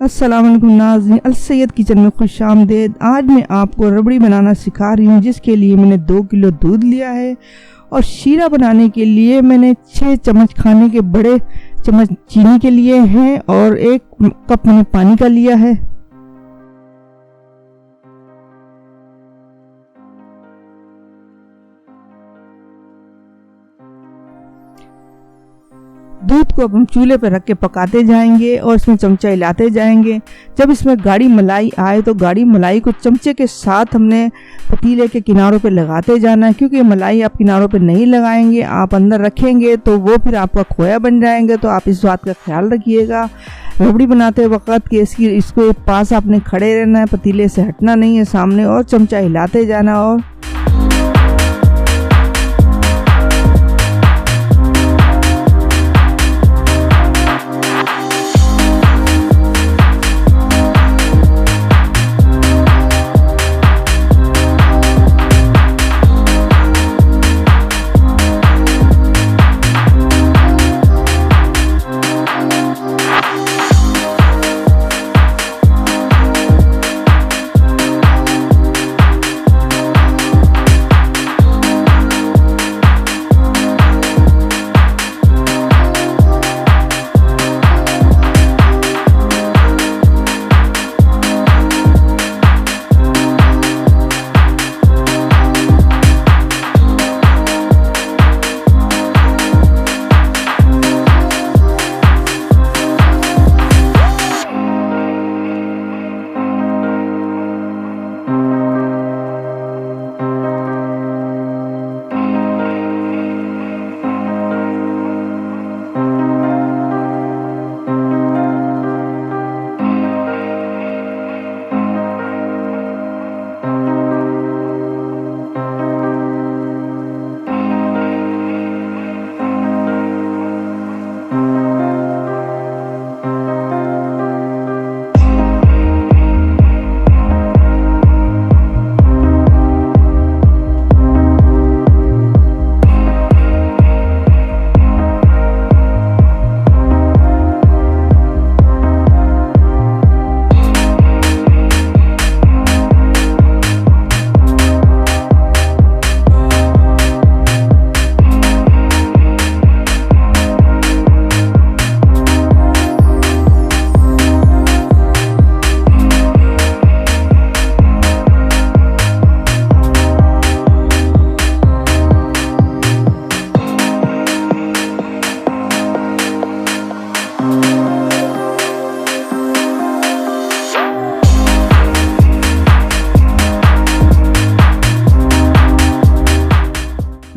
अस्सलाम वालेकुम नाज़रीन, सैयद किचन में खुश आमदेद। आज मैं आपको रबड़ी बनाना सिखा रही हूँ, जिसके लिए मैंने 2 किलो दूध लिया है और शीरा बनाने के लिए मैंने 6 चम्मच खाने के बड़े चम्मच चीनी के लिए हैं और 1 कप मैंने पानी का लिया है। दूध को अब हम चूल्हे पर रख के पकाते जाएंगे और इसमें चमचा हिलाते जाएंगे। जब इसमें गाढ़ी मलाई आए तो गाढ़ी मलाई को चमचे के साथ हमने पतीले के किनारों पे लगाते जाना है, क्योंकि मलाई आप किनारों पे नहीं लगाएंगे, आप अंदर रखेंगे तो वो फिर आपका खोया बन जाएंगे। तो आप इस बात का ख्याल रखिएगा रबड़ी बनाते वक्त कि इसको पास आपने खड़े रहना है, पतीले से हटना नहीं है सामने, और चमचा हिलाते जाना। और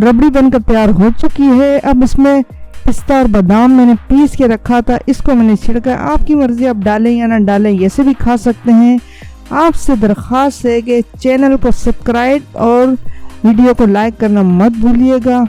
रबड़ी बनकर तैयार हो चुकी है। अब इसमें पिस्ता और बादाम मैंने पीस के रखा था, इसको मैंने छिड़का। आपकी मर्जी, आप डालें या ना डालें, ऐसे भी खा सकते हैं। आपसे दरख्वास्त है कि चैनल को सब्सक्राइब और वीडियो को लाइक करना मत भूलिएगा।